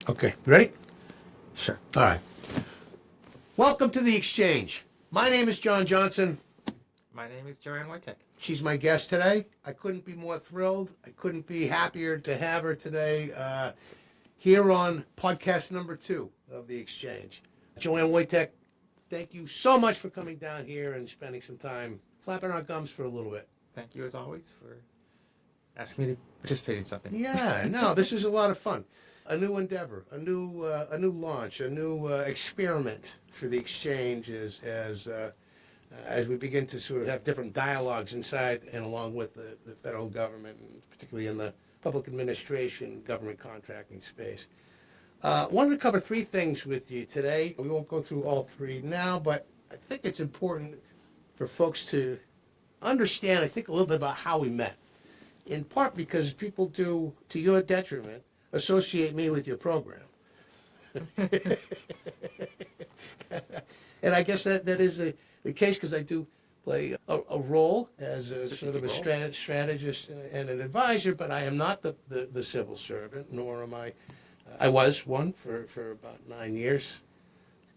Okay, ready? Sure. All right. Welcome to The Exchange. My name is Jon Johnson. My name is Joanne Woytek. She's my guest today. I couldn't be more thrilled. I couldn't be happier to have her today here on podcast number 2 of The Exchange. Joanne Woytek, thank you so much for coming down here and spending some time flapping our gums for a little bit. Thank you, as always, for asking me to participate in something. Yeah, no, this is a lot of fun. A new endeavor, a new launch, a new experiment for the exchange as we begin to sort of have different dialogues inside and along with the federal government, and particularly in the public administration, government contracting space. Wanted to cover 3 things with you today. We won't go through all 3 now, but I think it's important for folks to understand, I think, a little bit about how we met. In part because people do, to your detriment, associate me with your program. And I guess that is the case because I do play a role as a sort of a strategist and an advisor, but I am not the civil servant, nor am I. I was one for about 9 years.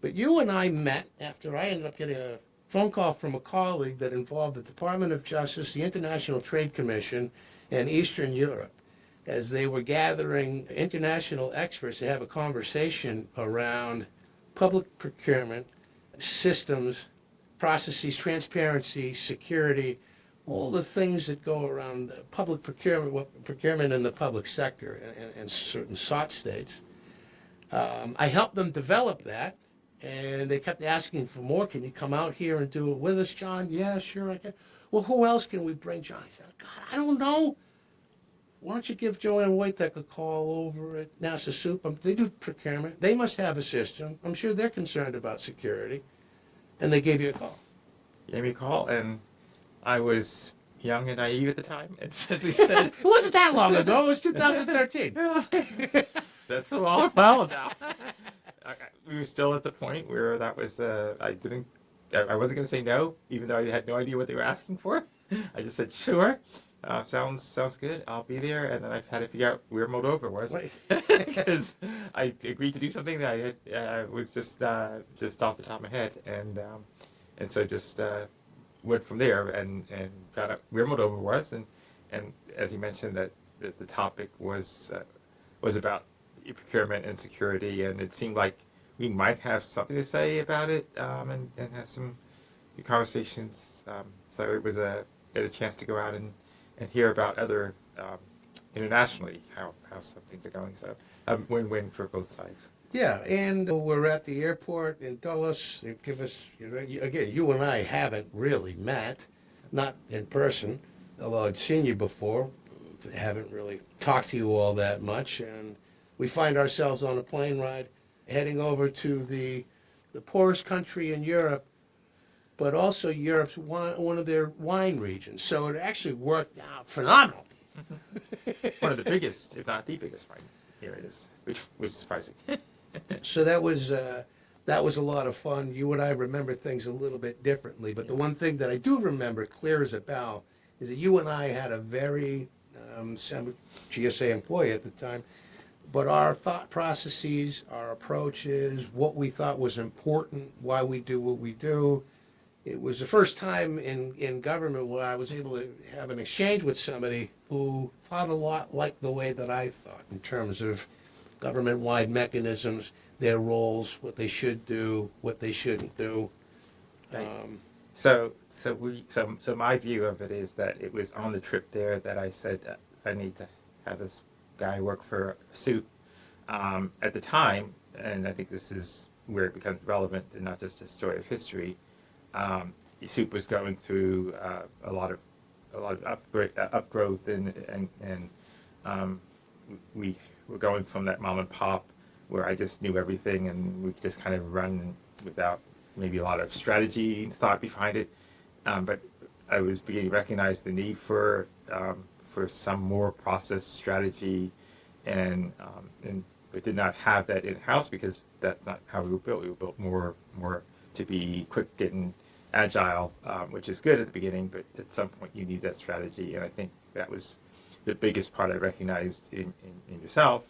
But you and I met after I ended up getting a phone call from a colleague that involved the Department of Justice, the International Trade Commission, and Eastern Europe, as they were gathering international experts to have a conversation around public procurement, systems, processes, transparency, security, all the things that go around public procurement in the public sector and certain SOT states. I helped them develop that, and they kept asking for more. Can you come out here and do it with us, John? Yeah, sure, I can. Well, who else can we bring, John? I said, God, I don't know. Why don't you give Joanne Woytek a call over at NASA SEWP? They do procurement. They must have a system. I'm sure they're concerned about security. And they gave you a call. Gave me a call, and I was young and naive at the time, and simply said, It wasn't that long ago. It was 2013. "That's a long while now." Okay. We were still at the point where that was I wasn't going to say no, even though I had no idea what they were asking for. I just said sure. Sounds good. I'll be there, and then I had to figure out where Moldova was, because I agreed to do something that I had, was just off the top of my head, and so just went from there and found out where Moldova was, and as you mentioned that the topic was about procurement and security, and it seemed like we might have something to say about it, and have some good conversations. So it was get a chance to go out and hear about other internationally how some things are going. So win-win for both sides. Yeah, and we're at the airport in Dulles. They give us, again, you and I haven't really met, not in person, although I'd seen you before. Haven't really talked to you all that much. And we find ourselves on a plane ride heading over to the poorest country in Europe, but also Europe's one of their wine regions. So it actually worked out phenomenal. One of the biggest, if not the biggest wine areas, which was surprising. So that was a lot of fun. You and I remember things a little bit differently, but the one thing that I do remember clear as a bell is that you and I had a very GSA employee at the time, but our thought processes, our approaches, what we thought was important, why we do what we do. It was the first time in government where I was able to have an exchange with somebody who thought a lot like the way that I thought in terms of government-wide mechanisms, their roles, what they should do, what they shouldn't do. Right. So my view of it is that it was on the trip there that I said I need to have this guy work for SEWP. At the time, and I think this is where it becomes relevant and not just a story of history. SEWP was going through a lot of upgrowth, and we were going from that mom and pop where I just knew everything and we just kind of run without maybe a lot of strategy and thought behind it. But I was beginning to recognize the need for some more process strategy, and we did not have that in-house because that's not how we were built. We were built more to be quick, getting agile, which is good at the beginning, but at some point you need that strategy. And I think that was the biggest part I recognized in yourself,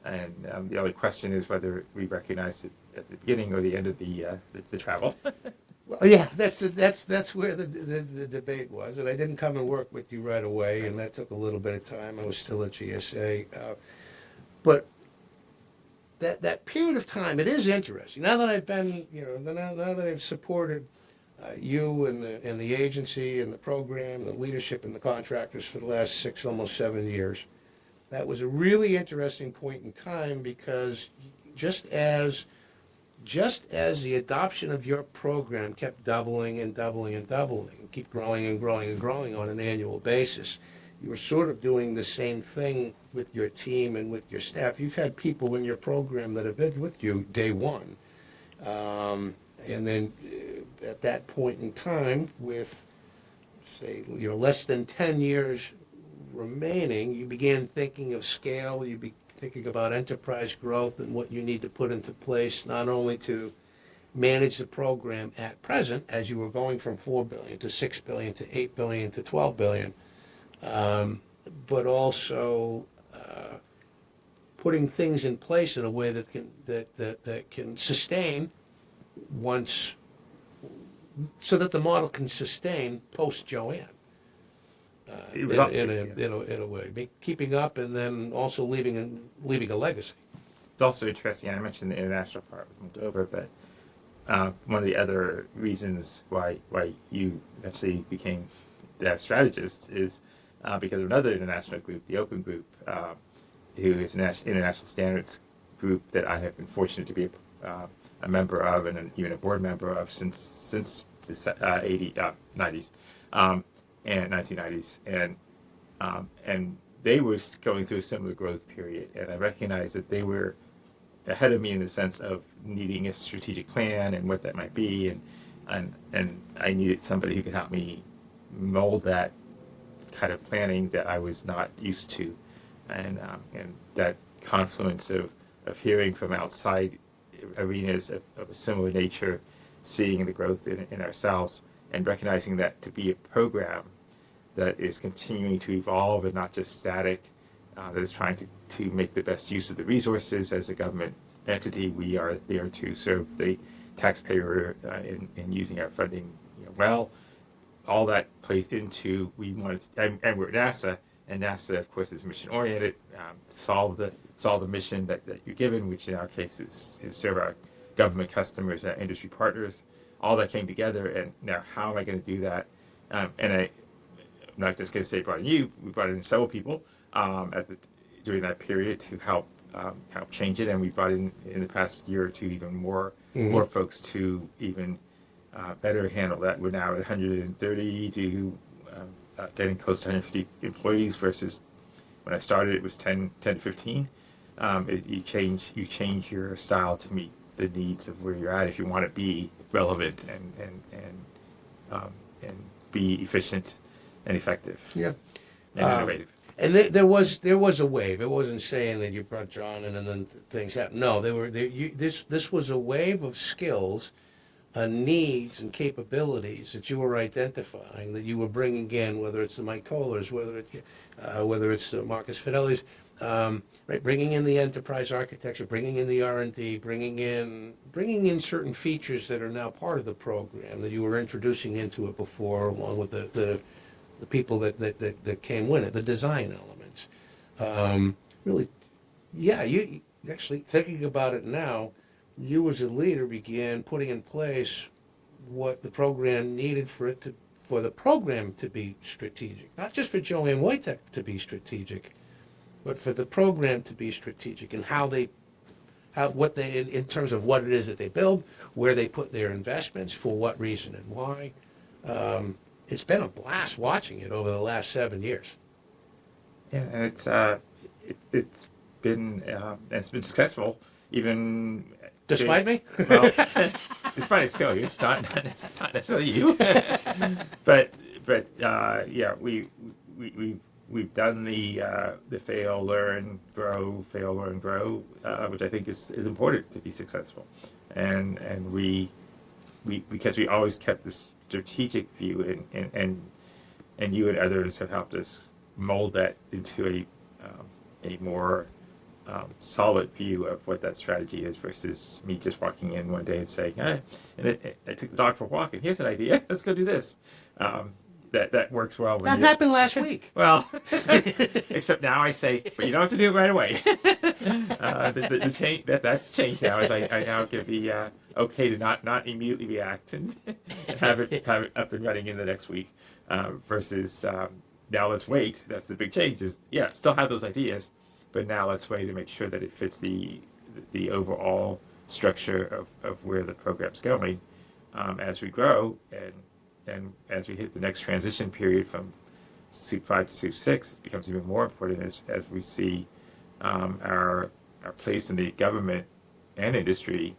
And the only question is whether we recognize it at the beginning or the end of the travel. Well, yeah, that's where the debate was, and I didn't come and work with you right away, and that took a little bit of time. I was still at GSA, but that period of time, it is interesting. Now that I've been, now that I've supported you and the agency and the program, the leadership and the contractors for the last 6, almost 7 years, that was a really interesting point in time because just as the adoption of your program kept doubling and doubling and doubling, keep growing and growing and growing on an annual basis, you were sort of doing the same thing with your team and with your staff. You've had people in your program that have been with you day one. And then at that point in time, with, say, less than 10 years remaining, you began thinking of scale, thinking about enterprise growth and what you need to put into place, not only to manage the program at present, as you were going from $4 billion to $6 billion to $8 billion to $12 billion, but also putting things in place in a way that can sustain so that the model can sustain post Joanne. In a way, keeping up and then also leaving a legacy. It's also interesting. I mentioned the international part with Moldova, but one of the other reasons why you actually became the strategist is because of another international group, the Open Group, who is an international standards group that I have been fortunate to be a member of and even a board member of since the 90s. And 1990s, and they were going through a similar growth period, and I recognized that they were ahead of me in the sense of needing a strategic plan and what that might be, and I needed somebody who could help me mold that kind of planning that I was not used to, and that confluence of hearing from outside arenas of a similar nature, seeing the growth in ourselves, and recognizing that to be a program that is continuing to evolve and not just static, that is trying to make the best use of the resources. As a government entity, we are there to serve the taxpayer in using our funding well. All that plays into, and we're at NASA, and NASA, of course, is mission oriented, solve the mission that you're given, which in our case is serve our government customers, our industry partners. All that came together, and now how am I going to do that? And I'm not just going to say brought in you. We brought in several people during that period to help change it, and we brought in the past year or two even more folks to even better handle that. We're now at 130 to getting close to 150 employees versus when I started it was 10 to 15. You change your style to meet the needs of where you're at if you want to be relevant and be efficient and effective. Yeah. And innovative. And there was a wave. It wasn't saying that you brought John in and then things happened. No, this was a wave of skills, needs and capabilities that you were identifying, that you were bringing in, whether it's the Mike Tollers, whether it's the Marcus Fidelli's, right, bringing in the enterprise architecture, bringing in the R&D, bringing in certain features that are now part of the program that you were introducing into it before, along with the people that came with it, the design elements. Really, yeah, you actually thinking about it now, you as a leader began putting in place what the program needed for the program to be strategic, not just for Joanne Woytek to be strategic, but for the program to be strategic and in terms of what it is that they build, where they put their investments, for what reason and why. It's been a blast watching it over the last 7 years. Yeah, and it's been successful, even despite me. Well, despite its failure, it's not necessarily you. but yeah, we've done the fail, learn, grow, which I think is important to be successful, and we because we always kept this strategic view, and you and others have helped us mold that into a more solid view of what that strategy is versus me just walking in one day and saying, I took the dog for a walk and here's an idea, let's go do this. That works well. That happened last week. Well, except now I say, but you don't have to do it right away. The change that's changed now. Is I now give the okay to not immediately react and have it up and running in the next week versus now let's wait. That's the big change. Is still have those ideas, but now let's wait to make sure that it fits the overall structure of where the program's going as we grow and as we hit the next transition period from SEWP 5 to SEWP 6, it becomes even more important as we see our place in the government and industry.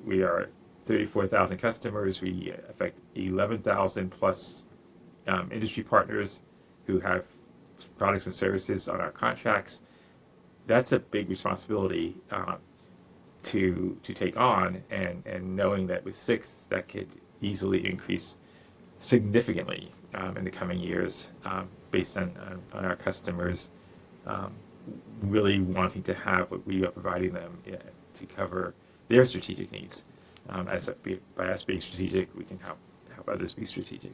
We are 34,000 customers. We affect 11,000 plus industry partners who have products and services on our contracts. That's a big responsibility to take on, and knowing that with 6, that could easily increase significantly in the coming years based on our customers really wanting to have what we are providing them to cover their strategic needs. By us being strategic, we can help others be strategic.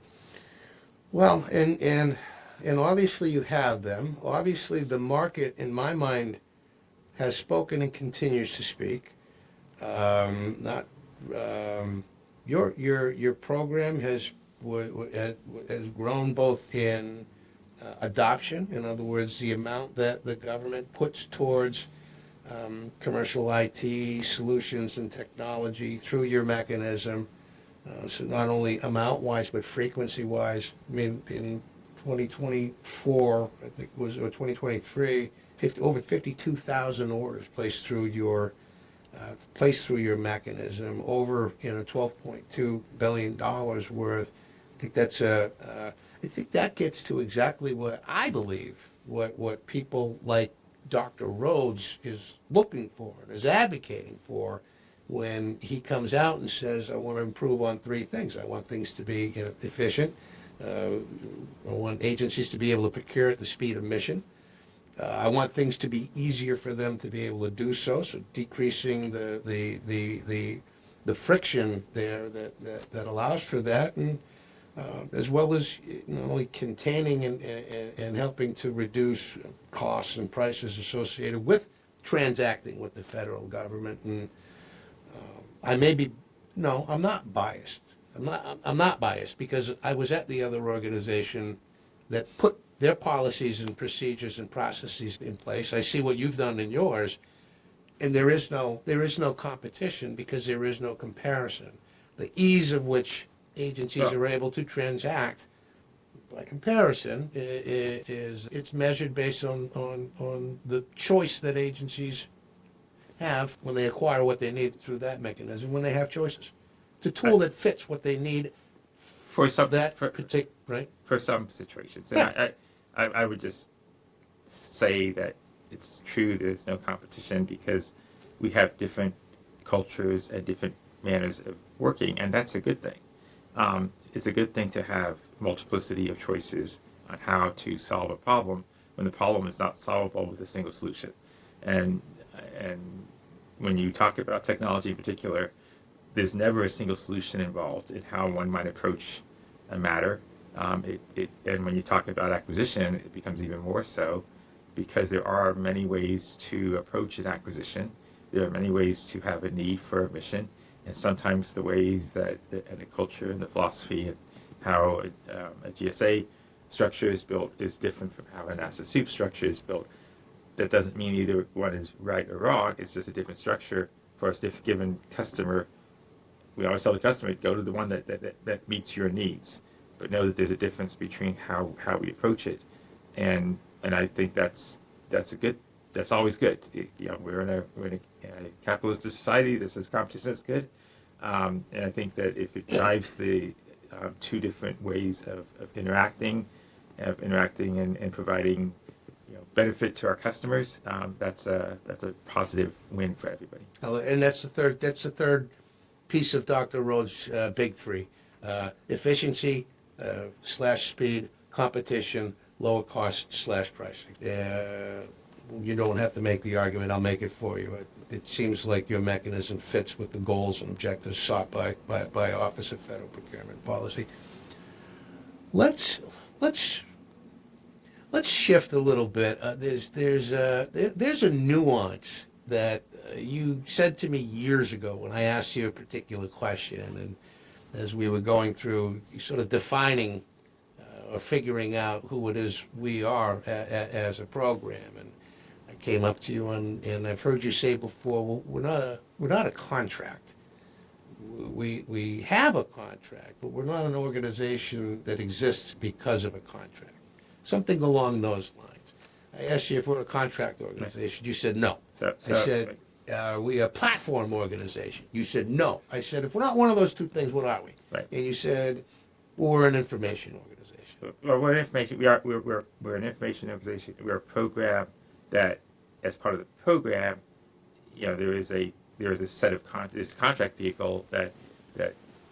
Well, and obviously you have them. Obviously the market, in my mind, has spoken and continues to speak. Your program has grown both in adoption, in other words, the amount that the government puts towards commercial IT solutions and technology through your mechanism. So not only amount-wise, but frequency-wise. I mean, in 2024, I think it was, or 2023, over 52,000 orders placed through your mechanism, over $12.2 billion worth. I think that gets to exactly what I believe what people like Dr. Rhodes is looking for and is advocating for when he comes out and says, I want to improve on 3 things. I want things to be efficient. I want agencies to be able to procure at the speed of mission. I want things to be easier for them to be able to do so decreasing the friction there that allows for that, and as well as not only containing and helping to reduce costs and prices associated with transacting with the federal government. And I'm not biased. I'm not biased because I was at the other organization that put their policies and procedures and processes in place. I see what you've done in yours, and there is no competition because there is no comparison. The ease of which agencies are able to transact, by comparison, it's measured based on the choice that agencies have when they acquire what they need through that mechanism, when they have choices. It's a tool that fits what they need for some particular, right? For some situations. And I would just say that it's true there's no competition because we have different cultures and different manners of working, and that's a good thing. It's a good thing to have multiplicity of choices on how to solve a problem when the problem is not solvable with a single solution. And when you talk about technology in particular, there's never a single solution involved in how one might approach a matter. And when you talk about acquisition, it becomes even more so because there are many ways to approach an acquisition. There are many ways to have a need for a mission, and sometimes the ways and the culture and the philosophy and how a GSA structure is built is different from how a NASA SEWP structure is built. That doesn't mean either one is right or wrong. It's just a different structure for a given customer. We always tell the customer, go to the one that meets your needs, but know that there's a difference between how we approach it, and I think that's always good. We're in a capitalist society. This is competition is good, and I think that if it drives the 2 different ways of interacting and providing benefit to our customers, that's a positive win for everybody. And that's the third piece of Dr. Rhodes' big 3: efficiency / speed, competition, lower cost / pricing. you don't have to make the argument, I'll make it for you. It seems like your mechanism fits with the goals and objectives sought by Office of Federal Procurement Policy. Let's shift a little bit. There's a nuance that you said to me years ago when I asked you a particular question, and as we were going through sort of defining or figuring out who it is we are as a program, and I came up to you and I've heard you say before, well, we're not a contract. We have a contract, but we're not an organization that exists because of a contract. Something along those lines. I asked you if we're a contract organization. You said no. I said, are we a platform organization? You said no. I said, if we're not one of those two things, what are we? Right. And you said, well, we're an information organization. Well, we're an information. We're an information organization. We're a program that, as part of the program, there is a set of this contract vehicle that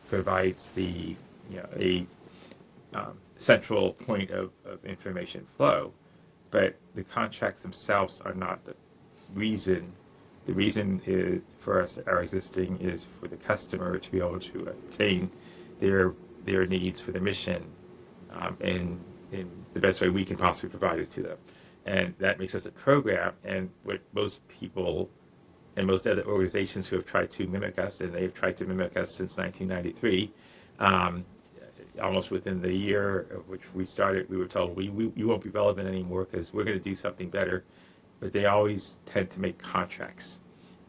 provides the a central point of information flow, but the contracts themselves are not the reason. The reason is, for us, our existing is for the customer to be able to obtain their needs for the mission in the best way we can possibly provide it to them. And that makes us a program, and what most people and most other organizations who have tried to mimic us, and they have tried to mimic us since 1993, almost within the year of which we started, we were told, you won't be relevant anymore because we're going to do something better. But they always tend to make contracts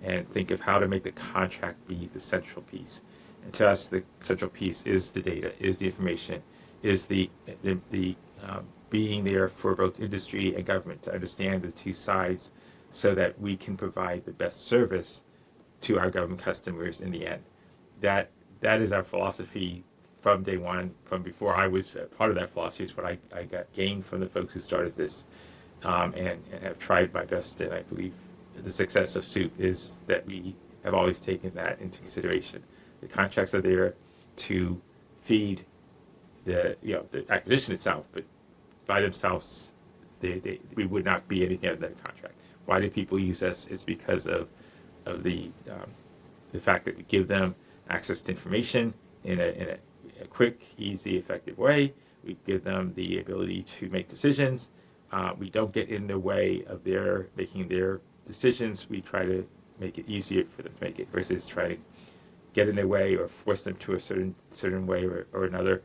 and think of how to make the contract be the central piece. And to us, the central piece is the data, is the information, is the being there for both industry and government to understand the two sides so that we can provide the best service to our government customers in the end. That is our philosophy from day one, from before I was part of that philosophy. Is what I got gained from the folks who started this and have tried my best. And I believe the success of SEWP is that we have always taken that into consideration. The contracts are there to feed the acquisition itself, but by themselves, we would not be anything other than a contract. Why do people use us? It's because of the fact that we give them access to information in a quick, easy, effective way. We give them the ability to make decisions. We don't get in the way of their making their decisions. We try to make it easier for them to make it versus try to get in their way or force them to a certain way or another.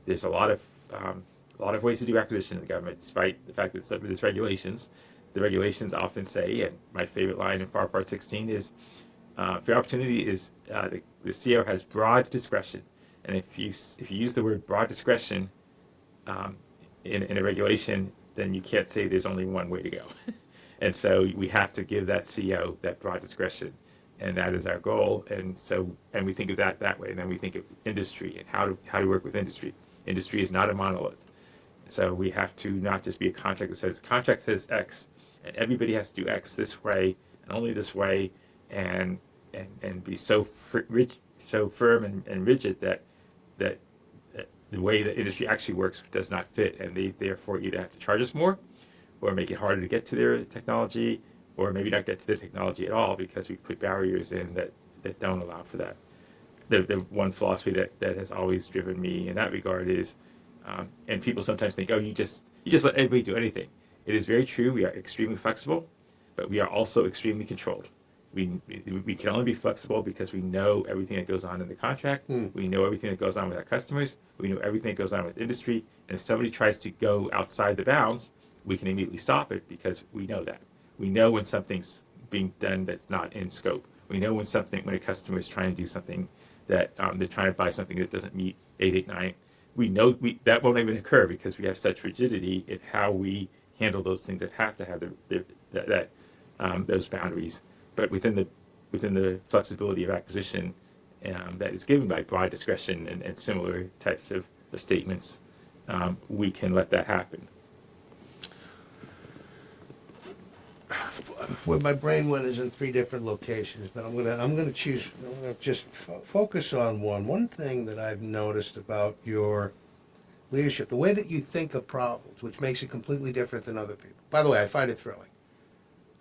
There's a lot of ways to do acquisition in the government, despite the fact that some of these regulations. The regulations often say, and my favorite line in FAR Part 16 is, fair opportunity is the CO has broad discretion. And if you use the word broad discretion in a regulation, then you can't say there's only one way to go. And so we have to give that CO that broad discretion, and that is our goal. And we think of that way. And then we think of industry and how to work with industry. Industry is not a monolith. So we have to not just be a contract that says X, and everybody has to do X this way and only this way, and be so firm and rigid that the way the industry actually works does not fit, and they therefore either have to charge us more, or make it harder to get to their technology, or maybe not get to the technology at all because we put barriers in that don't allow for that. The one philosophy that has always driven me in that regard is, and people sometimes think, you just let everybody do anything. It is very true. We are extremely flexible, but we are also extremely controlled. We can only be flexible because we know everything that goes on in the contract. We know everything that goes on with our customers. We know everything that goes on with industry. And if somebody tries to go outside the bounds, we can immediately stop it because we know that. We know when something's being done that's not in scope. We know when a customer is trying to do something that they're trying to buy something that doesn't meet 889. We know that won't even occur because we have such rigidity in how we handle those things that have to have those boundaries. But within the flexibility of acquisition that is given by broad discretion and similar types of statements, we can let that happen. Where my brain went is in three different locations, but I'm gonna just focus on one. One thing that I've noticed about your leadership, the way that you think of problems, which makes it completely different than other people. By the way, I find it thrilling.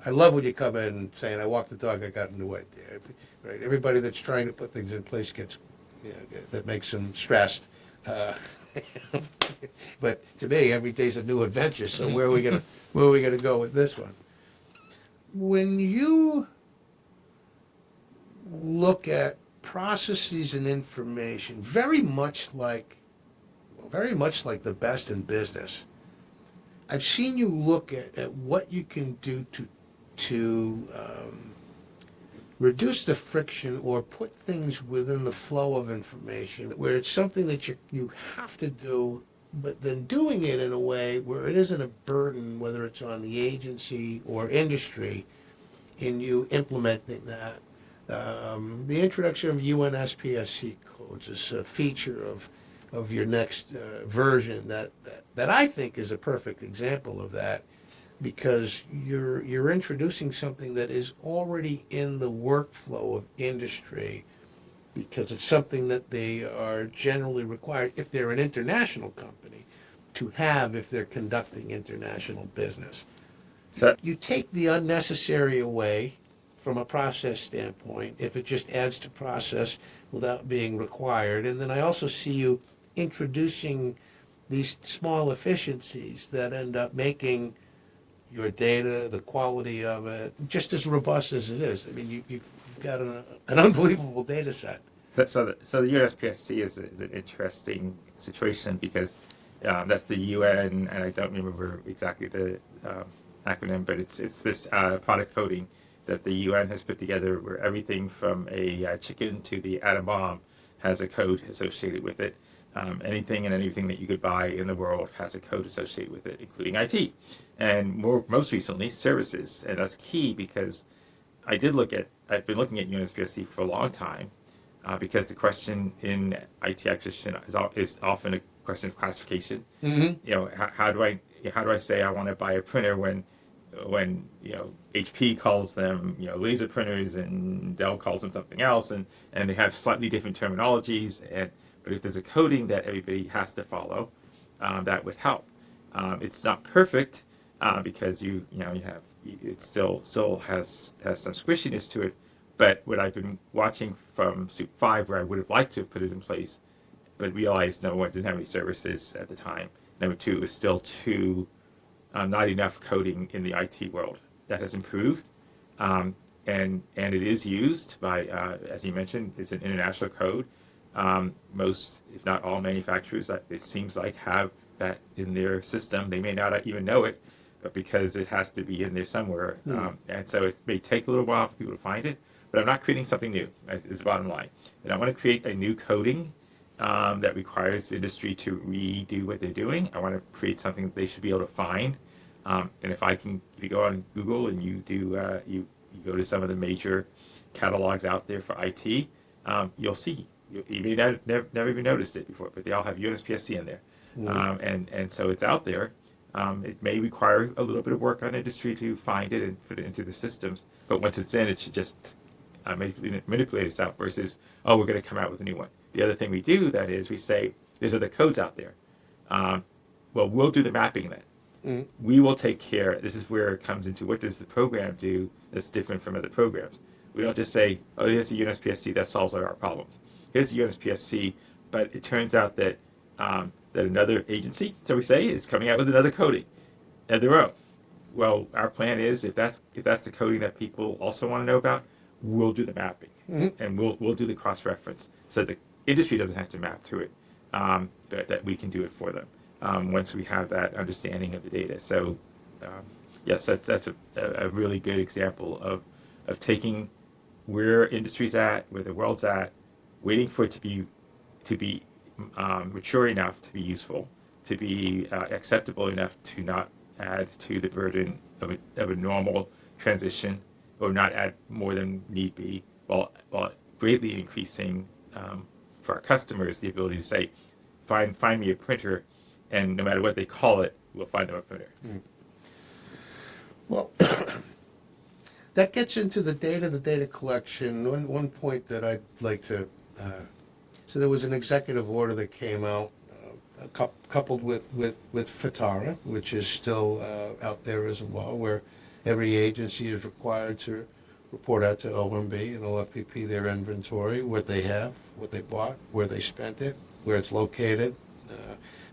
I love when you come in saying, I walked the dog, I got a new idea. Right? Everybody that's trying to put things in place gets, that makes them stressed. Uh, but to me, every day's a new adventure. So where are we gonna go with this one? When you look at processes and information, very much like the best in business, I've seen you look at what you can do to reduce the friction or put things within the flow of information where it's something that you have to do, but then doing it in a way where it isn't a burden, whether it's on the agency or industry, in you implementing that. The introduction of UNSPSC codes is a feature of your next version that I think is a perfect example of that, because you're introducing something that is already in the workflow of industry, because it's something that they are generally required, if they're an international company, to have if they're conducting international business. So You take the unnecessary away from a process standpoint if it just adds to process without being required. And then I also see you introducing these small efficiencies that end up making your data, the quality of it, just as robust as it is. I mean, you've got an unbelievable data set. So the UNSPSC is an interesting situation because that's the UN, and I don't remember exactly the acronym, but it's this product coding that the UN has put together, where everything from a chicken to the atom bomb has a code associated with it. Anything and everything that you could buy in the world has a code associated with it, including IT, and most recently services. And that's key because I've been looking at UNSPSC for a long time, because the question in IT acquisition is often a question of classification. Mm-hmm. How do I say I want to buy a printer when HP calls them laser printers and Dell calls them something else, and they have slightly different terminologies. But if there's a coding that everybody has to follow, that would help. It's not perfect because it still has some squishiness to it. But what I've been watching from SEWP 5, where I would have liked to have put it in place, but realized number one, didn't have any services at the time. Number two, it was still not enough coding in the IT world. That has improved, and it is used by, as you mentioned, it's an international code. Most, if not all, manufacturers, it seems like, have that in their system. They may not even know it, but because it has to be in there somewhere, and so it may take a little while for people to find it. But I'm not creating something new. Is the bottom line. And I want to create a new coding that requires the industry to redo what they're doing. I want to create something that they should be able to find. And if you go on Google and you go to some of the major catalogs out there for IT, you'll see. You may never even noticed it before, but they all have UNSPSC in there. And so it's out there. It may require a little bit of work on industry to find it and put it into the systems. But once it's in, it should just manipulate itself versus, we're going to come out with a new one. The other thing we do, that is, we say, there's other codes out there. Well, we'll do the mapping then. Mm-hmm. We will take care. This is where it comes into, what does the program do that's different from other programs? We don't just say, here's the UNSPSC that solves all our problems. Here's the UNSPSC, but it turns out that that another agency, so we say, is coming out with another coding of their own. Well, our plan is, if that's the coding that people also want to know about, we'll do the mapping, and we'll do the cross-reference, so the industry doesn't have to map to it, but that we can do it for them once we have that understanding of the data. So, yes, that's a really good example of taking where industry's at, where the world's at, waiting for it to be mature enough to be useful, to be acceptable enough to not add to the burden of a normal transition, or not add more than need be, while greatly increasing for our customers the ability to say, find me a printer, and no matter what they call it, we'll find them a printer. Well, that gets into the data collection. One point that I'd like to, so there was an executive order that came out, coupled with FITARA, which is still out there as a law, where Every agency is required to report out to OMB and OFPP their inventory, what they have, what they bought, where they spent it, where it's located,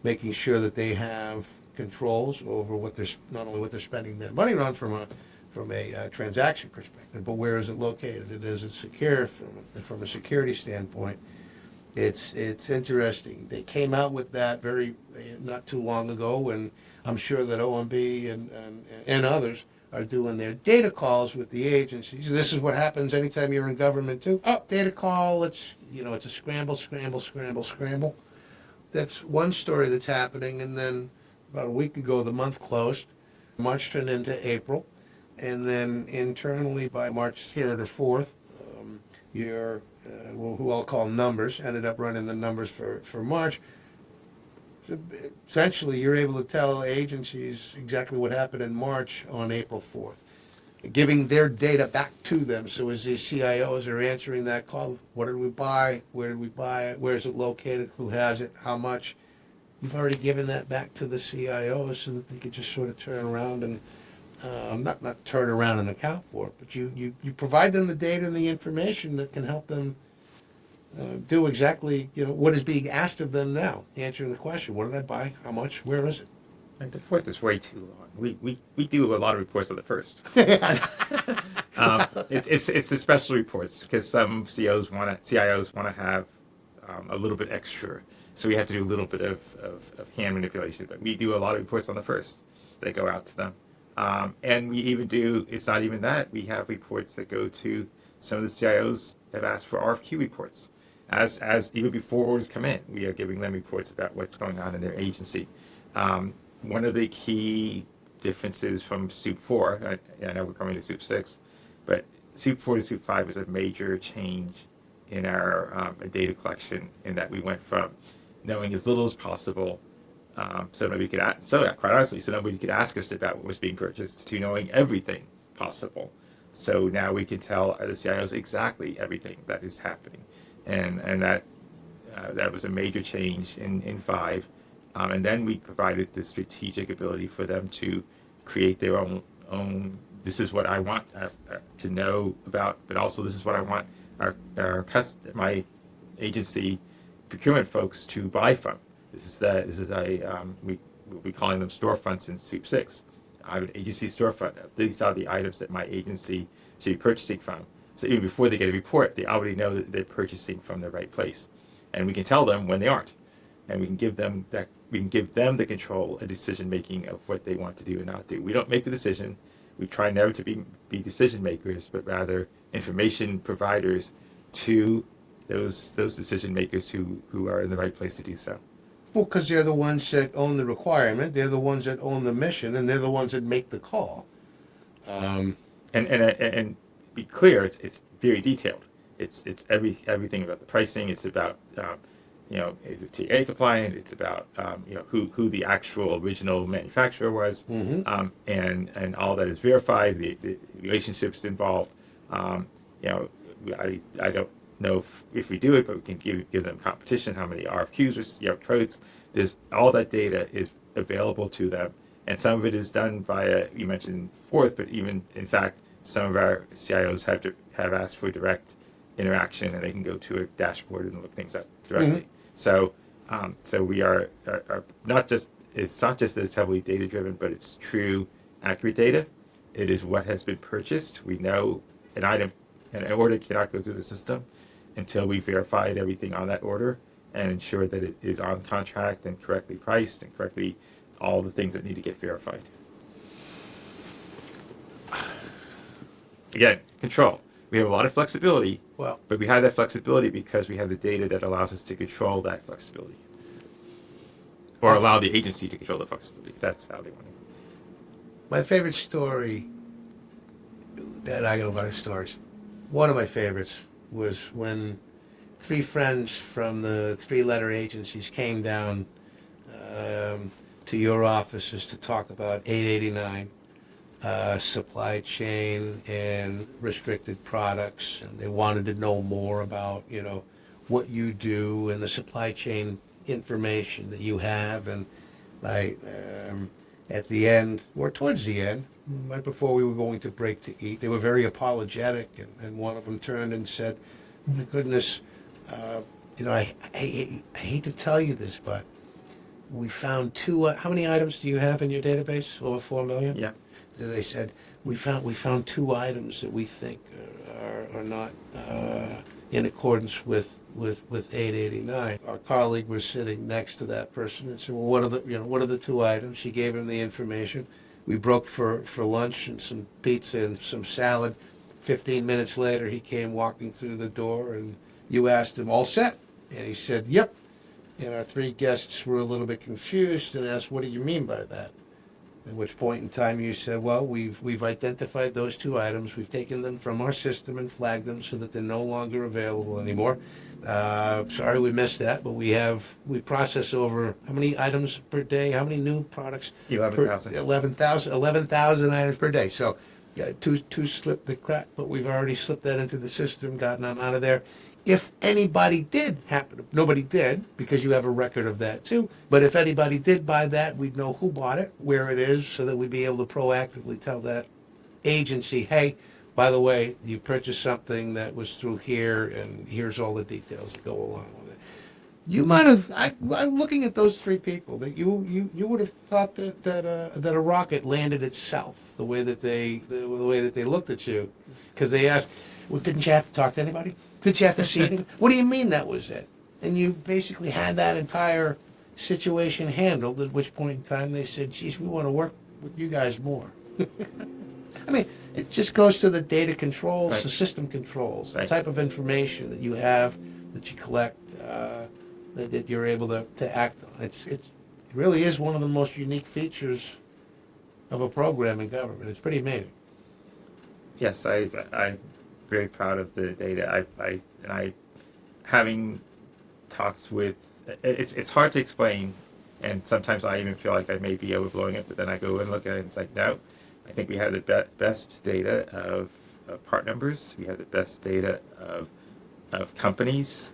making sure that they have controls over what they're not only what they're spending their money on from a transaction perspective, but where is it located? And is it secure from a security standpoint? It's interesting. They came out with that very not too long ago, and I'm sure that OMB and others are doing their data calls with the agencies. And this is what happens anytime you're in government too. Oh, data call. It's a scramble. That's one story that's happening. And then about a week ago, the month closed. March turned into April, and then internally by March 3rd or 4th, your who I'll call numbers ended up running the numbers for March. Essentially, you're able to tell agencies exactly what happened in March on April 4th, giving their data back to them. So as these CIOs are answering that call, what did we buy? Where did we buy it? Where is it located? Who has it? How much? You've already given that back to the CIOs so that they could just sort of turn around and not turn around and account for it, but you provide them the data and the information that can help them do exactly what is being asked of them now, answering the question: what did I buy? How much? Where is it? And the fourth is way too long. We do a lot of reports on the first. It's the special reports because some CIOs want to have a little bit extra, so we have to do a little bit of hand manipulation. But we do a lot of reports on the first that go out to them, and we even do. It's not even that. We have reports that go to some of the CIOs have asked for RFQ reports. As even before orders come in, we are giving them reports about what's going on in their agency. One of the key differences from SEWP 4, I know we're coming to SEWP 6, but SEWP 4 to SEWP 5 is a major change in our data collection in that we went from knowing as little as possible so nobody could quite honestly, so nobody could ask us about what was being purchased to knowing everything possible. So now we can tell the CIOs exactly everything that is happening. And that was a major change in 5. And then we provided the strategic ability for them to create their own this is what I want to know about, but also this is what I want my agency procurement folks to buy from. We'll be calling them storefronts in SEWP 6. I have an agency storefront. These are the items that my agency should be purchasing from. So even before they get a report, they already know that they're purchasing from the right place, and we can tell them when they aren't, and we can give them the control and decision making of what they want to do and not do. We don't make the decision. We try never to be decision makers, but rather information providers to those decision makers who are in the right place to do so. Well, because they're the ones that own the requirement, they're the ones that own the mission, and they're the ones that make the call. And be clear, it's very detailed. It's everything about the pricing. It's about is it TA compliant? It's about who the actual original manufacturer was, and all that is verified. The relationships involved. I don't know if we do it, but we can give them competition, how many RFQs or codes. There's all that data is available to them, and some of it is done via, you mentioned fourth, but even in fact some of our CIOs have asked for direct interaction, and they can go to a dashboard and look things up directly. So we are not just, it's not just as heavily data driven, but it's true accurate data. It is what has been purchased. We know an order cannot go through the system until we verified everything on that order and ensure that it is on contract and correctly priced and correctly all the things that need to get verified. Again, control. We have a lot of flexibility, but we have that flexibility because we have the data that allows us to control that flexibility. Or allow the agency to control the flexibility. That's how they want it. My favorite story, and I got a lot of stories. One of my favorites was when 3 friends from the 3-letter agencies came down to your offices to talk about 889, supply chain and restricted products, and they wanted to know more about, what you do and the supply chain information that you have. And at the end, or towards the end, right before we were going to break to eat. They were very apologetic, and one of them turned and said, "My goodness, I hate to tell you this, but we found two. How many items do you have in your database? Over 4 million." Yeah. They said we found two items that we think are not in accordance with 889. Our colleague was sitting next to that person and said, "Well, what are the two items?" She gave him the information. We broke for lunch and some pizza and some salad. 15 minutes later, he came walking through the door, and you asked him, "All set?" And he said, "Yep." And our three guests were a little bit confused and asked, "What do you mean by that?" At which point in time you said, "Well, we've identified those two items. We've taken them from our system and flagged them so that they're no longer available anymore. Sorry we missed that, but we process over how many items per day? How many new products? 11,000. 11,000 items per day. So yeah, two slipped the crack, but we've already slipped that into the system, gotten them out of there. If anybody did nobody did, because you have a record of that too, but if anybody did buy that, we'd know who bought it, where it is, so that we'd be able to proactively tell that agency, hey, by the way, you purchased something that was through here, and here's all the details that go along with it." You might have, I'm looking at those three people, that you would have thought that a rocket landed itself, the way that they looked at you, because they asked, "Well, didn't you have to talk to anybody? Did you have to see anything? What do you mean that was it?" And you basically had that entire situation handled, at which point in time they said, "Geez, we want to work with you guys more." I mean, it just goes to the data controls, Right. the system controls, Right. the type of information that you have, that you collect, that you're able to act on. It really is one of the most unique features of a program in government. It's pretty amazing. Yes, I'm very proud of the data. I having talked with, it's hard to explain, and sometimes I even feel like I may be overblowing it, but then I go and look at it and it's like, no, I think we have the best data of part numbers. We have the best data of companies.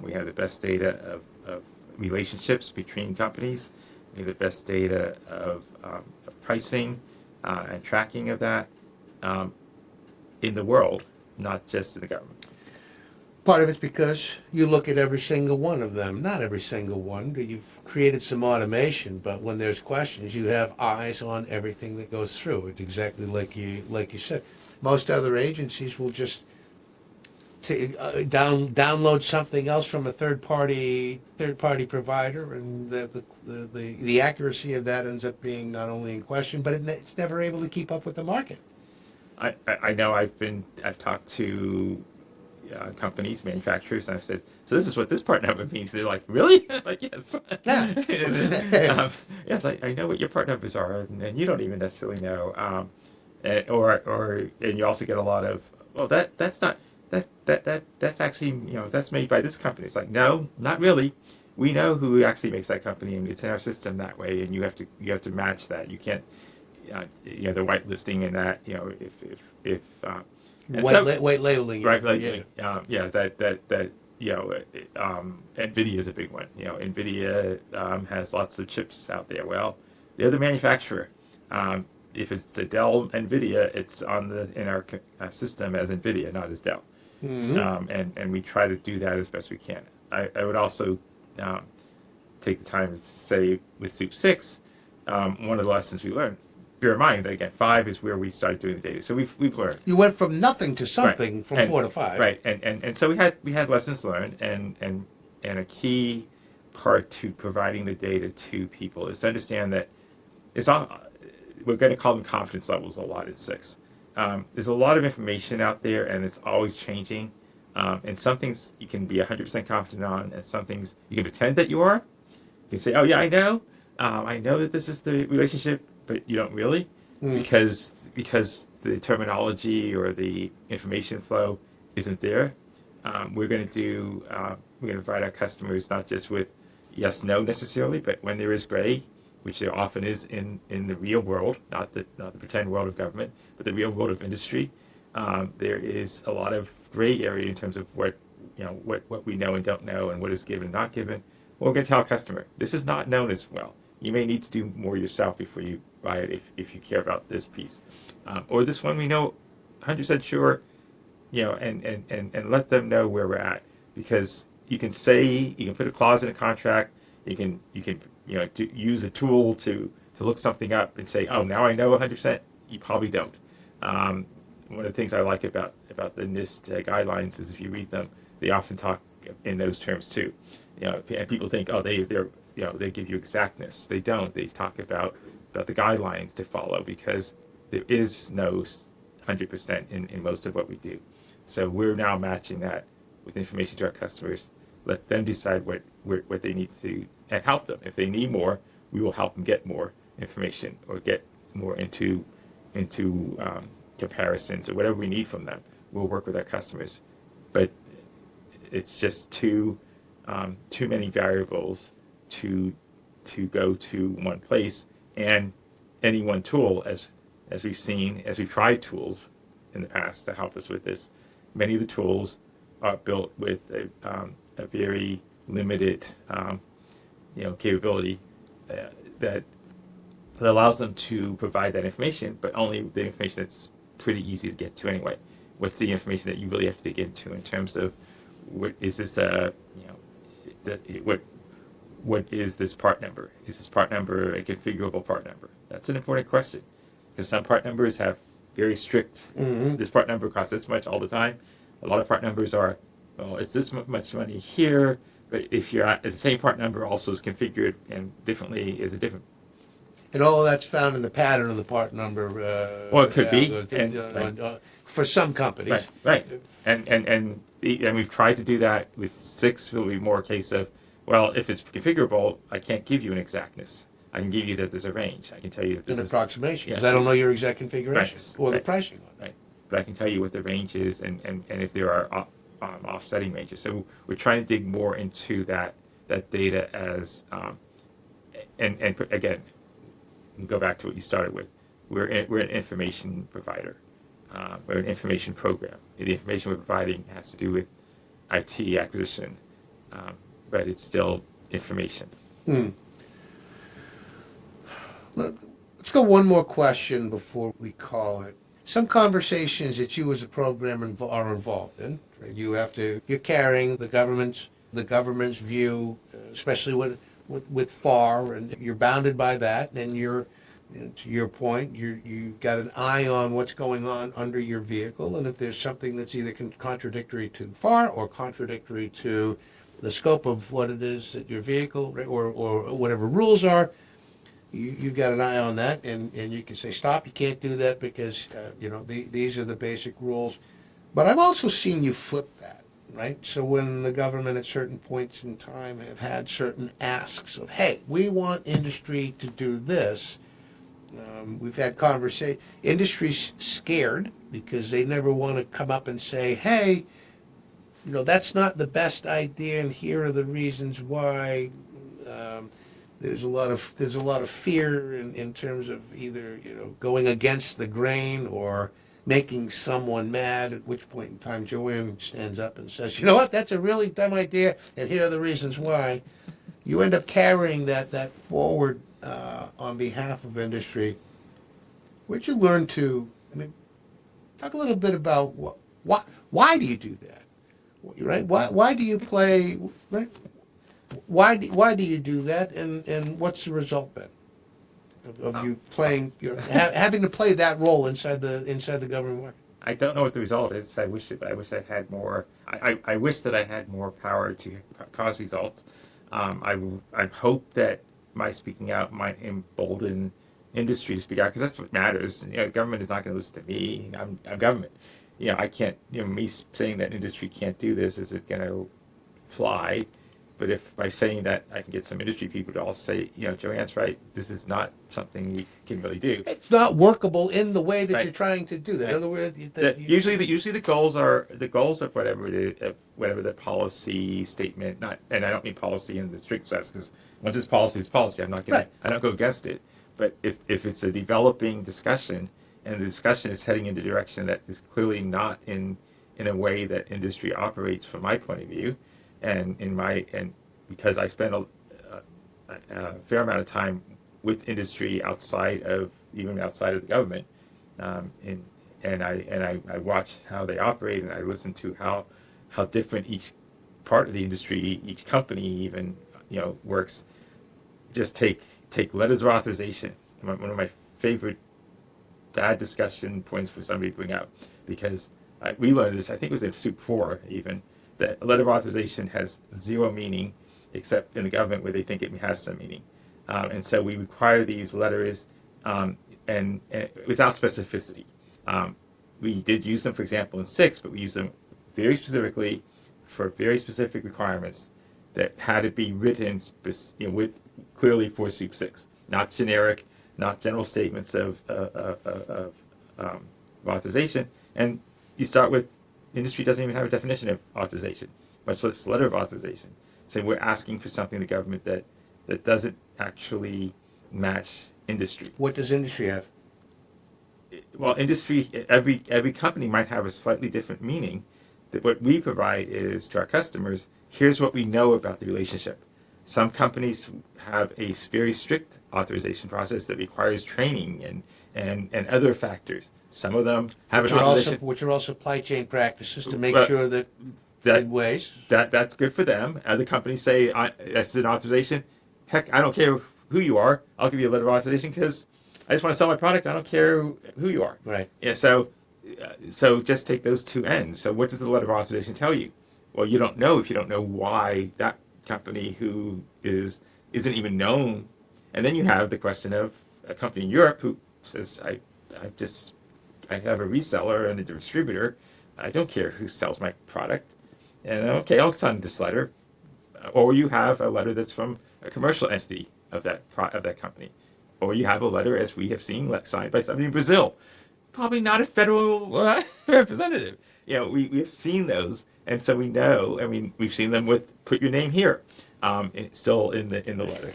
We have the best data of relationships between companies. We have the best data of pricing and tracking of that in the world, not just in the government. Part of it's because you look at every single one of them. Not every single one. You've created some automation, but when there's questions, you have eyes on everything that goes through it. Exactly like you said. Most other agencies will just download something else from a third party provider, and the accuracy of that ends up being not only in question, but it's never able to keep up with the market. I know I've talked to companies, manufacturers, and I've said, "So this is what this part number means." They're like, "Really?" I'm like, "Yes." Yeah. Yes, I know what your part numbers are, and you don't even necessarily know. And you also get a lot of, "Well, that's not that's actually, that's made by this company." It's like, no, not really. We know who actually makes that company, and it's in our system that way, and you have to match that. You can't, the whitelisting and that, if White labeling. right, like, that NVIDIA is a big one. NVIDIA has lots of chips out there. Well, they're the manufacturer. If it's the Dell NVIDIA, it's in our system as NVIDIA, not as Dell. Mm-hmm. And we try to do that as best we can. I would also take the time to say with SEWP 6, one of the lessons we learned. Bear in mind that again, 5 is where we started doing the data. So we've learned. You went from nothing to something, right. from 4 to 5. Right, and so we had lessons learned, and a key part to providing the data to people is to understand that it's all, we're going to call them confidence levels a lot at 6. There's a lot of information out there, and it's always changing. And some things you can be 100% confident on, and some things you can pretend that you are. You can say, "Oh yeah, I know that this is the relationship," but you don't really, because the terminology or the information flow isn't there. We're going to provide our customers not just with yes, no necessarily, but when there is gray, which there often is in the real world, not the pretend world of government, but the real world of industry. There is a lot of gray area in terms of what we know and don't know, and what is given and not given. Well, we're going to tell a customer, this is not known as well. You may need to do more yourself before you buy it if you care about this piece. Or this one we know 100% sure, and let them know where we're at. Because you can put a clause in a contract, you can use a tool to look something up and say, oh, now I know 100%. You probably don't. One of the things I like about the NIST guidelines is if you read them, they often talk in those terms too. And people think, oh, they give you exactness. They don't. They talk about the guidelines to follow, because there is no 100% in most of what we do. So we're now matching that with information to our customers. Let them decide what they need to, and help them. If they need more, we will help them get more information or get more into comparisons or whatever we need from them. We'll work with our customers, but it's just too many variables to go to one place, and any one tool, as we've tried tools in the past to help us with this. Many of the tools are built with a very limited capability that allows them to provide that information, but only the information that's pretty easy to get to anyway. What's the information that you really have to dig into in terms of what is this what is this part number? Is this part number a configurable part number? That's an important question, because some part numbers have very strict, this part number costs this much all the time. A lot of part numbers are, well, it's this much money here, but if you're at the same part number also is configured and differently, is a different. And all that's found in the pattern of the part number. Well, it could be. For some companies. Right. And we've tried to do that with 6. Will be more a case of, well, if it's configurable, I can't give you an exactness. I can give you that there's a range. I can tell you that there's an approximation, because I don't know your exact configuration or the pricing on that. Right. But I can tell you what the range is, and if there are offsetting ranges. So we're trying to dig more into that data as, and again, go back to what you started with. We're an information provider. We're an information program. The information we're providing has to do with IT acquisition, but it's still information. Let's go one more question before we call it. Some conversations that you as a programmer are involved in. Right? You're carrying the government's view, especially with FAR, and you're bounded by that, and to your point, you've got an eye on what's going on under your vehicle, and if there's something that's either contradictory to FAR or contradictory to the scope of what it is that your vehicle, or whatever rules are, you've got an eye on that, and you can say, stop, you can't do that because these are the basic rules. But I've also seen you flip that. Right? So when the government at certain points in time have had certain asks of, hey, we want industry to do this, we've had conversation. Industry's scared because they never want to come up and say, hey, that's not the best idea, and here are the reasons why. There's a lot of fear in terms of either going against the grain or making someone mad, at which point in time Joanne stands up and says, you know what, that's a really dumb idea, and here are the reasons why. You end up carrying that forward on behalf of industry. Where'd you learn to, talk a little bit about why do you do that? Right? Why do you play, right? Why do you do that, and what's the result then? Of you playing, having to play that role inside the government market. I don't know what the result is. I wish I had more. I wish that I had more power to cause results. I hope that my speaking out might embolden industry to speak out, because that's what matters. Government is not going to listen to me. I'm government. I can't. Me saying that industry can't do this, is it going to fly? But if by saying that I can get some industry people to all say, Joanne's right, this is not something we can really do. It's not workable in the way that you're trying to do that. Right. In other words, usually the goals of whatever the policy statement. And I don't mean policy in the strict sense, because once it's policy, it's policy. I don't go against it. But if it's a developing discussion, and the discussion is heading in a direction that is clearly not in a way that industry operates from my point of view. And because I spend a fair amount of time with industry outside of the government, and I watch how they operate, and I listen to how different each part of the industry, each company even works. Just take letters of authorization. One of my favorite bad discussion points for somebody to bring up, because we learned this, I think it was in SEWP 4 even, that a letter of authorization has zero meaning except in the government where they think it has some meaning. And so we require these letters and without specificity. We did use them, for example, in 6, but we used them very specifically for very specific requirements that had to be written with clearly for SEWP 6, not generic, not general statements of authorization. And you start with, industry doesn't even have a definition of authorization, much less letter of authorization. So we're asking for something in the government that doesn't actually match industry. What does industry have? Well, industry, every company might have a slightly different meaning. That what we provide is to our customers, here's what we know about the relationship. Some companies have a very strict authorization process that requires training and other factors. Some of them have an authorization. Which are all supply chain practices to make sure that ways. That's good for them. Other companies say, that's an authorization. Heck, I don't care who you are. I'll give you a letter of authorization because I just want to sell my product. I don't care who you are. Right. Yeah. So just take those two ends. So what does the letter of authorization tell you? Well, you don't know if you don't know why that company who isn't even known. And then you have the question of a company in Europe who says, I have a reseller and a distributor. I don't care who sells my product. And okay, I'll sign this letter. Or you have a letter that's from a commercial entity of that company. Or you have a letter, as we have seen, signed by somebody in Brazil. Probably not a federal representative. We have seen those, and so we know. I mean, we've seen them with "put your name here," still in the letter.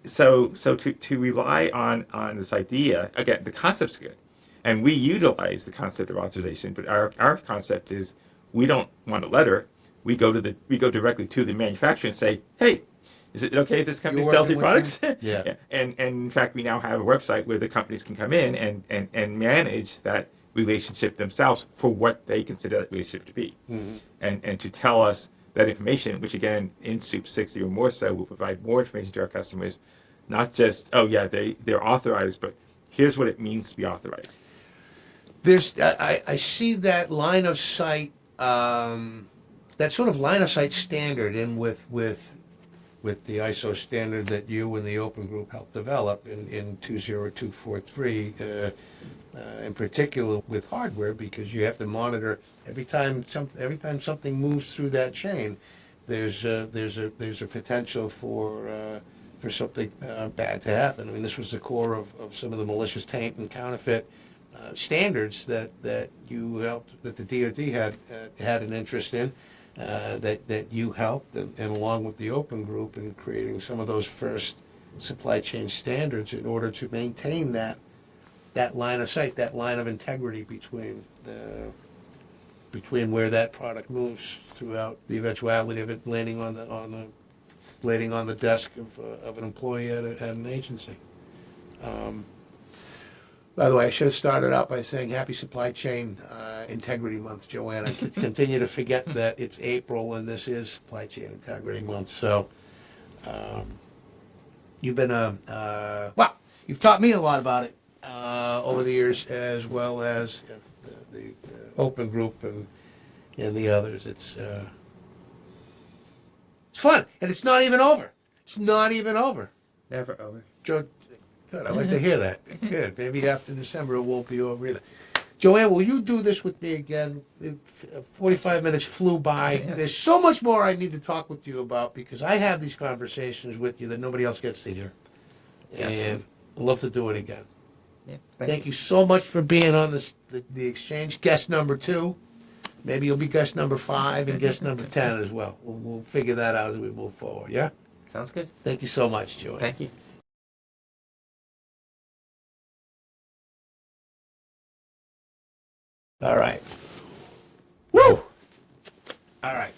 So to rely on this idea, again, the concept's good, and we utilize the concept of authorization. But our concept is we don't want a letter. We go directly to the manufacturer and say, hey, is it okay if this company sells your products? Yeah. And in fact, we now have a website where the companies can come in and manage that relationship themselves for what they consider that relationship to be. Mm-hmm. And to tell us that information, which again, in SEWP 6 even more so, will provide more information to our customers, not just, they're authorized, but here's what it means to be authorized. I see that line of sight, that sort of line of sight standard in with the ISO standard that you and the Open Group helped develop in 20243, in particular with hardware, because you have to monitor every time something moves through that chain. There's a potential for something bad to happen. I mean, this was the core of some of the malicious taint and counterfeit standards that you helped, that the DoD had an interest in. That you helped, and along with the Open Group, in creating some of those first supply chain standards in order to maintain that line of sight, that line of integrity between where that product moves throughout the eventuality of it landing on the desk of an employee at an agency. By the way, I should have started out by saying Happy Supply Chain Integrity Month, Joanne. I continue to forget that it's April and this is Supply Chain Integrity Month. So you've been you've taught me a lot about it over the years, as well as the Open Group and the others. It's fun, and it's not even over. It's not even over. Never over. Joe, good. I like to hear that. Good. Maybe after December it won't be over either. Joanne, will you do this with me again? 45 minutes flew by. Yes. There's so much more I need to talk with you about, because I have these conversations with you that nobody else gets to hear. And I'd love to do it again. Yeah, thank you so much for being on the Exchange. Guest number 2. Maybe you'll be guest number 5 and guest number 10 as well. We'll figure that out as we move forward, yeah? Sounds good. Thank you so much, Joanne. Thank you. All right. Woo! All right.